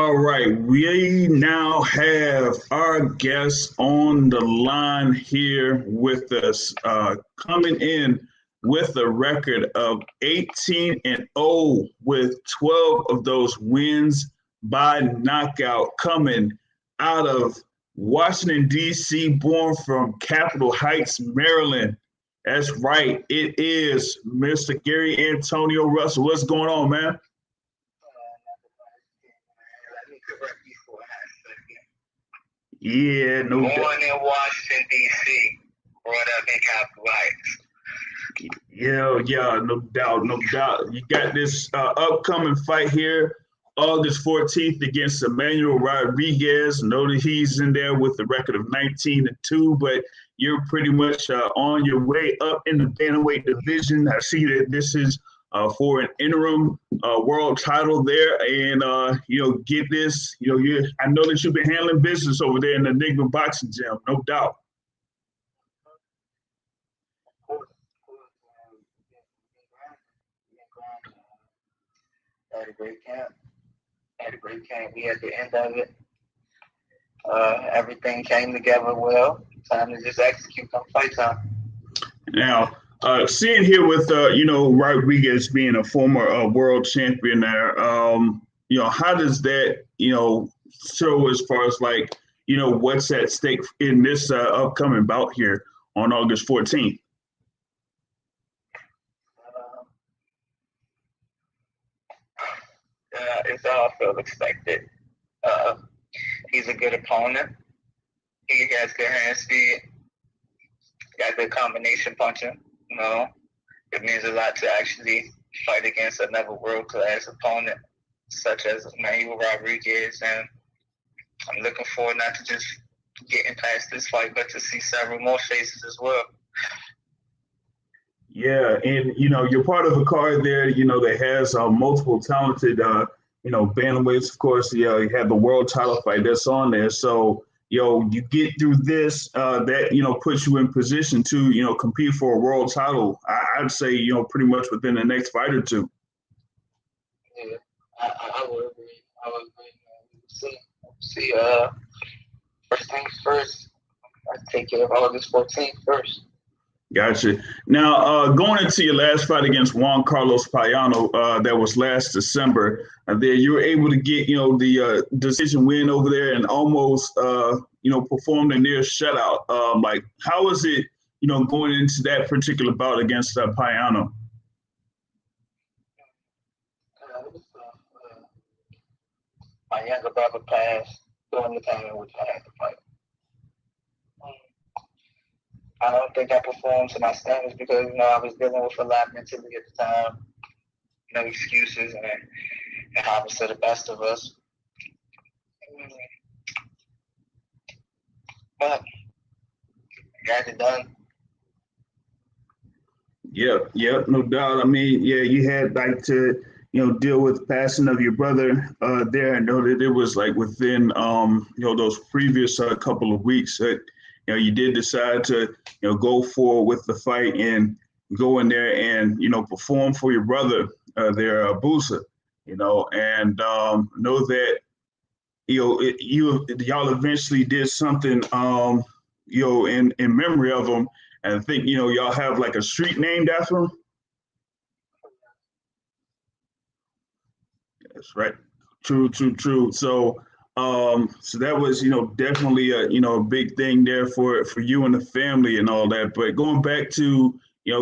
All right, we now have our guest on the line here with us, coming in with a record of 18 and 0 with 12 of those wins by knockout, coming out of Washington, D.C., born from Capitol Heights, Maryland. That's right, it is Mr. Gary Antonio Russell. What's going on, man? Yeah, no doubt. Born in Washington, D.C., brought up in Capitol Heights. Yeah, no doubt. You got this upcoming fight here, August 14th against Emmanuel Rodriguez. Know that he's in there with a record of 19 and 2, but you're pretty much on your way up in the bantamweight division. I see that this is for an interim world title there, and get this. I know that you've been handling business over there in the Enigma Boxing Gym, no doubt. Had a great camp. We at the end of it. Everything came together well. Time to just execute on fight time. Now, seeing here with Rodriguez being a former world champion there, how does that show as far as what's at stake in this upcoming bout here on August 14th? It's all feel expected. He's a good opponent. He has good hand speed. Got good combination punching. It means a lot to actually fight against another world-class opponent such as Emmanuel Rodriguez. And I'm looking forward not to just getting past this fight, but to see several more faces as well. Yeah, and you're part of a card there, that has multiple talented, bantamweights. Of course, you have the world title fight that's on there. So, you get through this, that puts you in position to, compete for a world title. I'd say, pretty much within the next fight or two. Yeah, I would agree. See, first things first. I take care of August 14th first. Gotcha. Now, going into your last fight against Juan Carlos Payano, that was last December, there you were able to get, the decision win over there and almost, performed a near shutout. How was it, going into that particular bout against Payano? My younger brother passed during the time in which I had to fight. I don't think I performed to my standards because, I was dealing with a lot mentally at the time. No excuses and it happens to the best of us. But I got it done. Yeah, no doubt. I mean, you had to, deal with the passing of your brother there. I know that it was within, those previous couple of weeks that, you did decide to, go forward with the fight and go in there and, perform for your brother there, Busa, and know that, y'all eventually did something, in memory of him. And I think, y'all have a street named after him. That's right. True. So, so that was, definitely a big thing there for you and the family and all that. But going back to,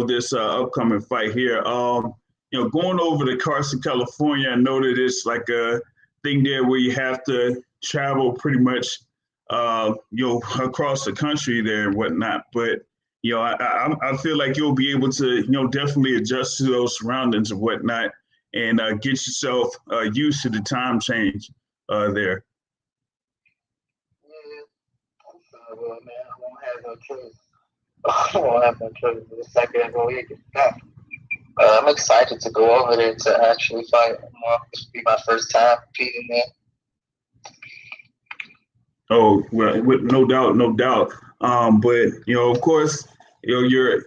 this upcoming fight here, going over to Carson, California, I know that it's a thing there where you have to travel pretty much, across the country there and whatnot. But, I feel like you'll be able to, definitely adjust to those surroundings and whatnot and get yourself used to the time change there. Well, man, I won't have no choice. The second I go here, I'm excited to go over there to actually fight. This will be my first time competing there. Oh, well, with no doubt. But of course, you're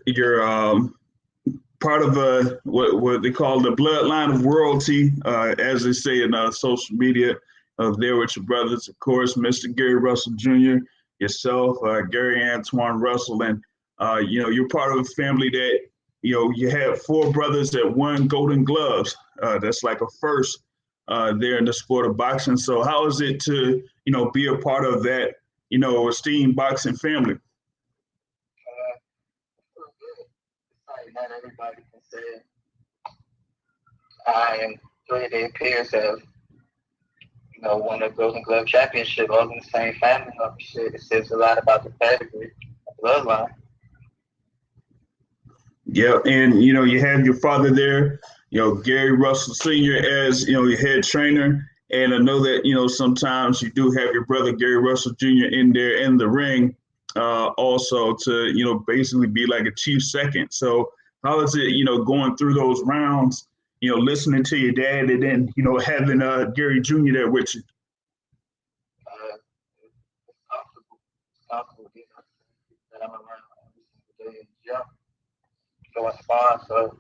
part of what they call the bloodline of royalty, as they say in social media. there with your brothers, of course, Mr. Gary Russell Jr., yourself, Gary Antoine Russell, and you're part of a family that you have four brothers that won Golden Gloves. That's like a first there in the sport of boxing. So how is it to be a part of that esteemed boxing family? Not everybody can say I am three of their peers have won a Golden Glove championship, all in the same family. Shit, it says a lot about the pedigree, bloodline. Yeah, and you have your father there, Gary Russell Sr. as your head trainer, and I know that sometimes you do have your brother Gary Russell Jr. in there in the ring, also to basically be like a chief second. So how is it going through those rounds, listening to your dad, and then having Gary Jr. there with you? It's comfortable, that I'm around every single day in the gym. So it's fun. So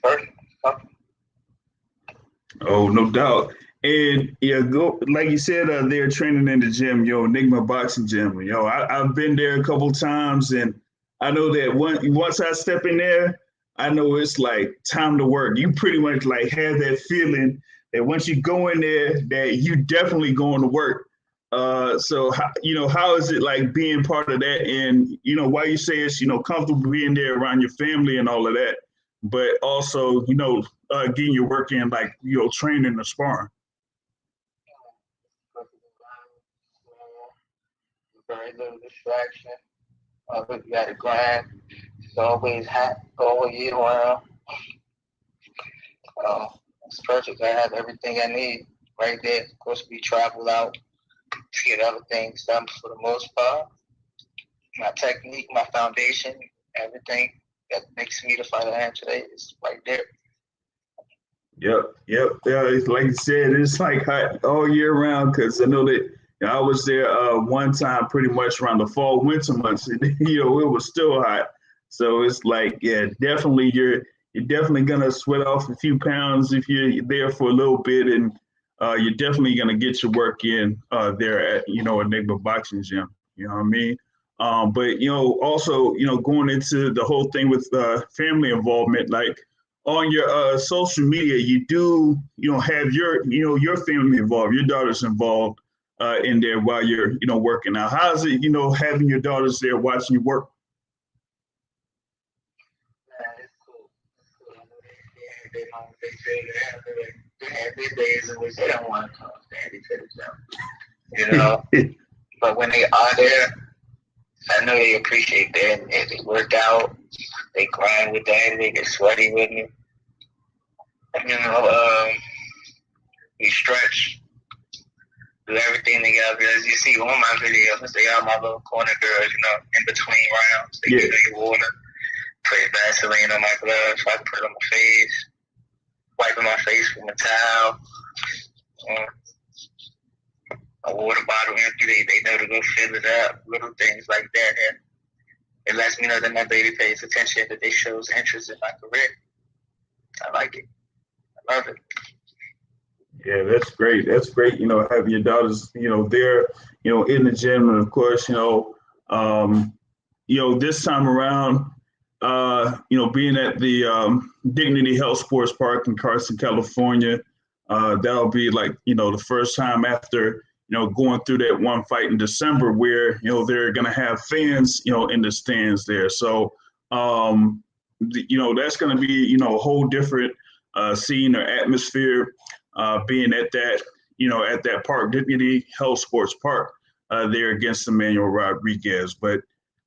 first, Oh, no doubt. And go like you said, they're training in the gym, Enigma Boxing Gym. I've been there a couple times, and I know that once I step in there, I know it's like time to work. You pretty much like have that feeling that once you go in there, that you definitely going to work. So how is it like being part of that? And why you say it's comfortable being there around your family and all of that, but also getting your work in, like training and sparring. very little distraction. But you got to grind. It's always hot all year round. It's perfect. I have everything I need right there. Of course, we travel out to get other things done for the most part. My technique, my foundation, everything that makes me the fighter I am today is right there. Yep. Yeah, it's like you said, it's like hot all year round because I know that I was there one time pretty much around the fall, winter months, and it was still hot. So it's like, yeah, definitely you're definitely gonna sweat off a few pounds if you're there for a little bit, and you're definitely gonna get your work in there at Enigma Boxing Gym. You know what I mean? But also going into the whole thing with family involvement, like on your social media, you do have your family involved, your daughters involved in there while you're working out. How's it having your daughters there watching you work? It's cool. It's cool. I know they have their moments. They have their days in which they don't want to come daddy to the gym. But when they are there, I know they appreciate that. They work out, they grind with daddy, they get sweaty with me. We stretch, do everything together. As you see on my videos, they are my little corner girls, in between rounds. They give me water, put Vaseline on my gloves, I put it on my face, wiping my face with a towel. A water bottle empty, they know to go fill it up, little things like that. And it lets me know that my baby pays attention, that they shows interest in my career. I like it. I love it. Yeah, that's great. That's great. Having your daughters, there, in the gym, and of course, this time around, being at the Dignity Health Sports Park in Carson, California, that'll be like, the first time after, going through that one fight in December where, they're going to have fans, in the stands there. So, that's going to be, a whole different scene or atmosphere being at that park, Dignity Health Sports Park, there against Emmanuel Rodriguez. But,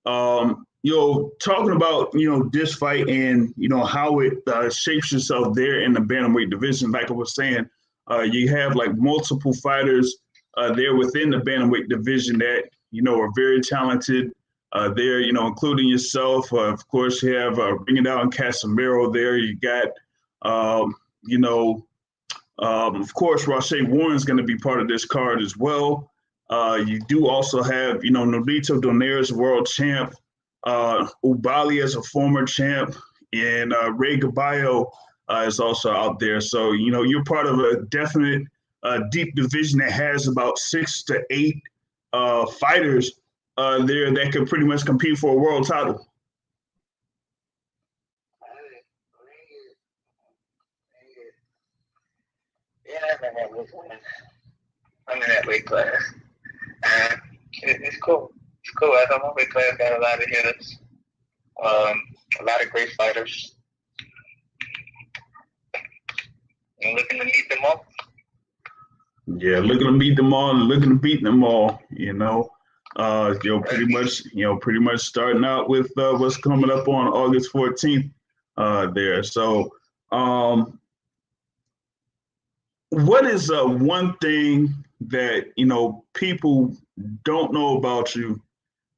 talking about, this fight and, how it shapes yourself there in the bantamweight division, like I was saying, you have like multiple fighters there within the bantamweight division that, are very talented there, including yourself. Of course, you have Ring It Out and Casemiro there. You got, of course, Rashay Warren's going to be part of this card as well. You do also have, Nolito Donaires, world champ, Ubali as a former champ, and Ray Gaballo is also out there. So, you're part of a definite deep division that has about 6 to 8 fighters there that could pretty much compete for a world title. Yeah, I'm in that weight class. It's cool. It's cool. I thought my weight class got a lot of hitters, a lot of great fighters. I'm looking to meet them all. Yeah, looking to meet them all and looking to beat them all. Pretty much starting out with what's coming up on August 14th there. So, what is one thing that people don't know about you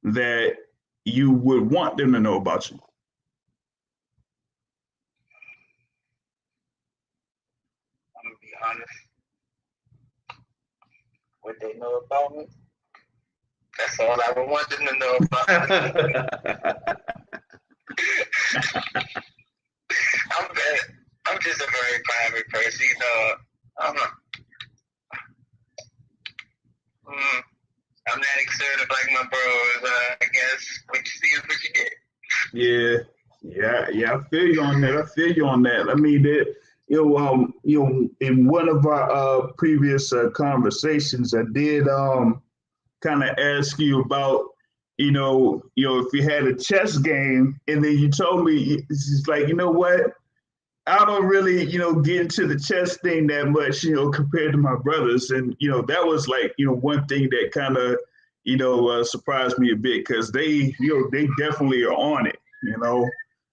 that you would want them to know about you? I'm gonna be honest. What they know about me, that's all I would want them to know about me. I'm just a very private person, I'm not excited like my bros. I guess what you see is what you get. Yeah. I feel you on that. I mean, in one of our previous conversations, I did kind of ask you about, if you had a chess game, and then you told me it's like, you know what? I don't really, get into the chess thing that much, compared to my brothers. And, that was like, one thing that kind of, surprised me a bit because they definitely are on it,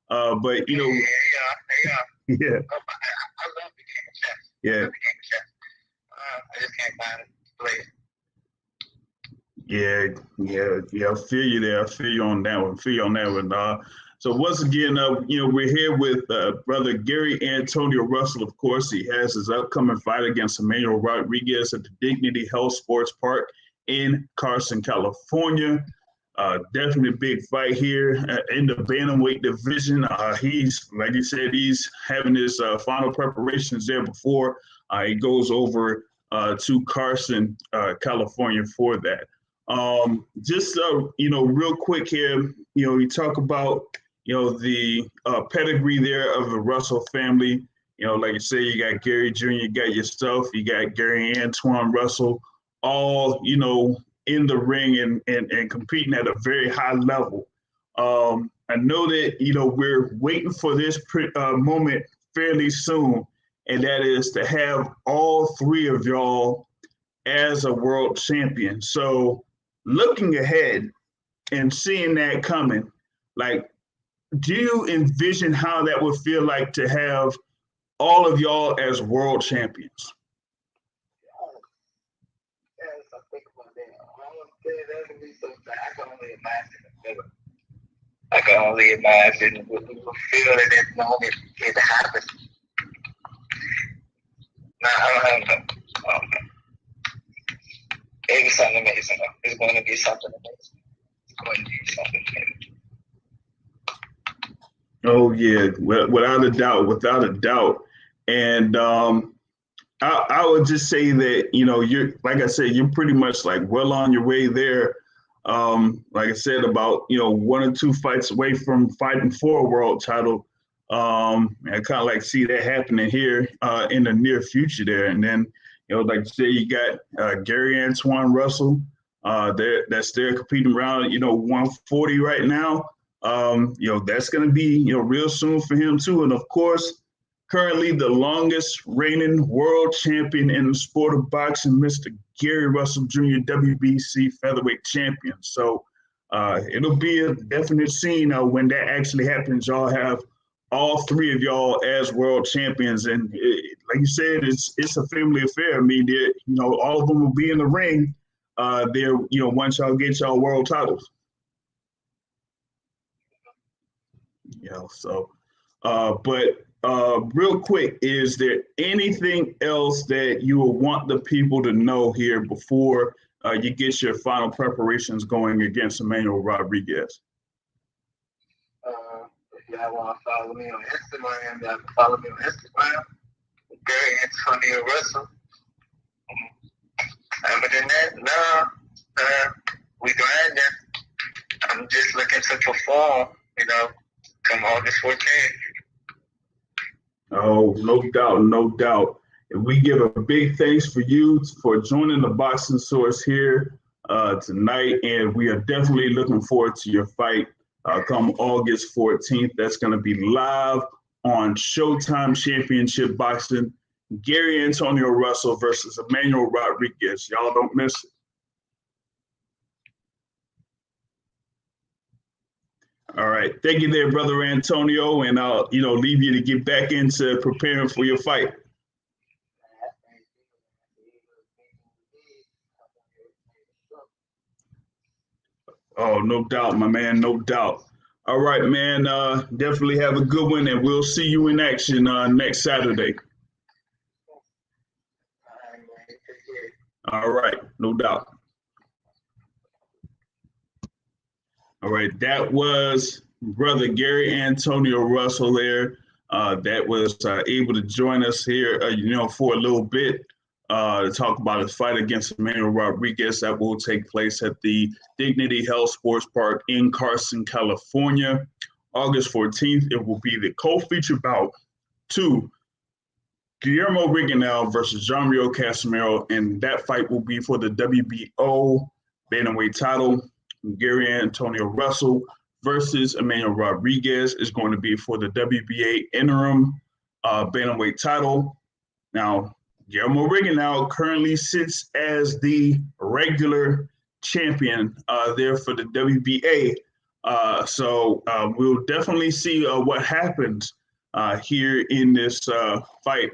but, they are. yeah. I love the game of chess. Yeah. I love the game of chess. I just can't find it to play it. Yeah. I feel you there. I feel you on that one. So once again, we're here with brother Gary Antonio Russell. Of course, he has his upcoming fight against Emmanuel Rodriguez at the Dignity Health Sports Park in Carson, California. Definitely a big fight here in the bantamweight division. He's, like you said, he's having his final preparations there before he goes over to Carson, California for that. Just real quick here, you talk about the pedigree there of the Russell family. Like you say, you got Gary Jr., you got yourself, you got Gary Antoine Russell, all in the ring and competing at a very high level. I know that we're waiting for this moment fairly soon, and that is to have all three of y'all as a world champion. So looking ahead and seeing that coming, like, do you envision how that would feel like to have all of y'all as world champions? Yes, I think about that. That would be something I can only imagine. I can only imagine what we will feel at that moment it happens. Nah, I don't know. It was something amazing. It's going to be something amazing. It's going to be something amazing. Oh yeah, without a doubt. And I would just say that you're, like I said, you're pretty much like well on your way there. Like I said, about 1 or 2 fights away from fighting for a world title. I kind of like see that happening here in the near future there. And then like you say, you got Gary Antoine Russell. That's there competing around 140 right now. That's going to be real soon for him too. And of course, currently the longest reigning world champion in the sport of boxing, Mr. Gary Russell Jr., WBC featherweight champion. So it'll be a definite scene when that actually happens. Y'all have all three of y'all as world champions, and like you said, it's a family affair. I mean, all of them will be in the ring there. Once y'all get y'all world titles. But real quick, is there anything else that you will want the people to know here before you get your final preparations going against Emmanuel Rodriguez? If y'all want to follow me on Instagram, y'all can follow me on Instagram, Gary Antonio Russell. No, we grinding. I'm just looking to perform, come August 14th. Oh, no doubt, no doubt. And we give a big thanks for you for joining the Boxing Source here tonight. And we are definitely looking forward to your fight come August 14th. That's going to be live on Showtime Championship Boxing. Gary Antonio Russell versus Emmanuel Rodriguez. Y'all don't miss it. All right. Thank you there, Brother Antonio. And I'll, leave you to get back into preparing for your fight. Oh, no doubt, my man. No doubt. All right, man. Definitely have a good one, and we'll see you in action next Saturday. All right. No doubt. All right. That was Brother Gary Antonio Russell there. That was able to join us here, for a little bit to talk about his fight against Emmanuel Rodriguez that will take place at the Dignity Health Sports Park in Carson, California. August 14th, it will be the co-feature bout to Guillermo Rigondeaux versus Jean-Rio Casimero, and that fight will be for the WBO bantamweight title. Gary Antonio Russell versus Emmanuel Rodriguez is going to be for the WBA interim bantamweight title. Now, Guillermo Rigondeaux currently sits as the regular champion there for the WBA. So we'll definitely see what happens here in this fight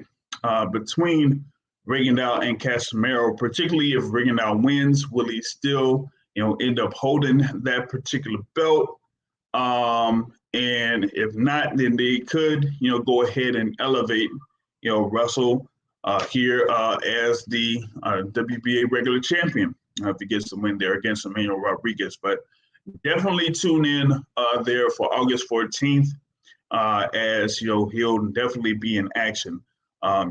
between Rigondeaux and Casimero, particularly if Rigondeaux wins. Will he still, end up holding that particular belt? And if not, then they could, go ahead and elevate, Russell here as the WBA regular champion if he gets the win there against Emmanuel Rodriguez. But definitely tune in there for August 14th as, he'll definitely be in action.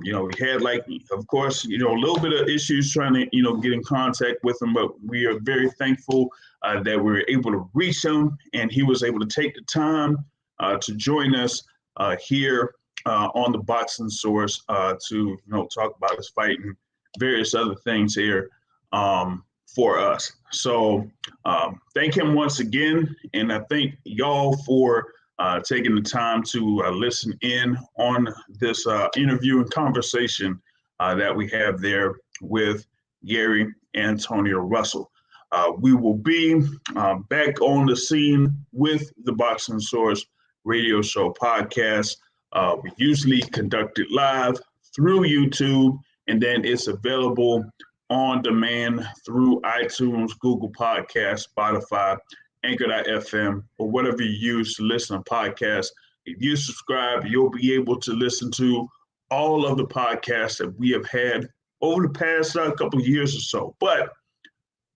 He had of course, a little bit of issues trying to, get in contact with him, but we are very thankful that we were able to reach him and he was able to take the time to join us here on the Boxing Source to, talk about his fight and various other things here for us. So thank him once again. And I thank y'all for taking the time to listen in on this interview and conversation that we have there with Gary Antonio Russell. We will be back on the scene with the Boxing Source radio show podcast. We usually conduct it live through YouTube, and then it's available on demand through iTunes, Google Podcasts, Spotify, Anchor.fm, or whatever you use to listen to podcasts. If you subscribe, you'll be able to listen to all of the podcasts that we have had over the past couple of years or so. But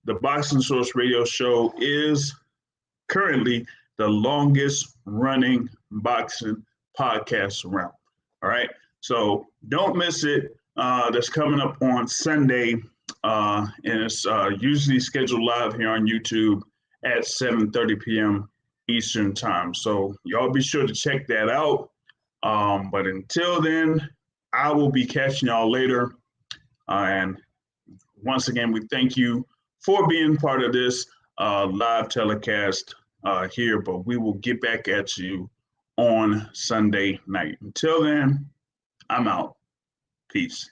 the Boxing Source radio show is currently the longest running boxing podcast around. All right. So don't miss it. That's coming up on Sunday. And it's usually scheduled live here on YouTube at 7:30 p.m. Eastern time. So y'all be sure to check that out. But until then, I will be catching y'all later. And once again, we thank you for being part of this live telecast here, but we will get back at you on Sunday night. Until then, I'm out. Peace.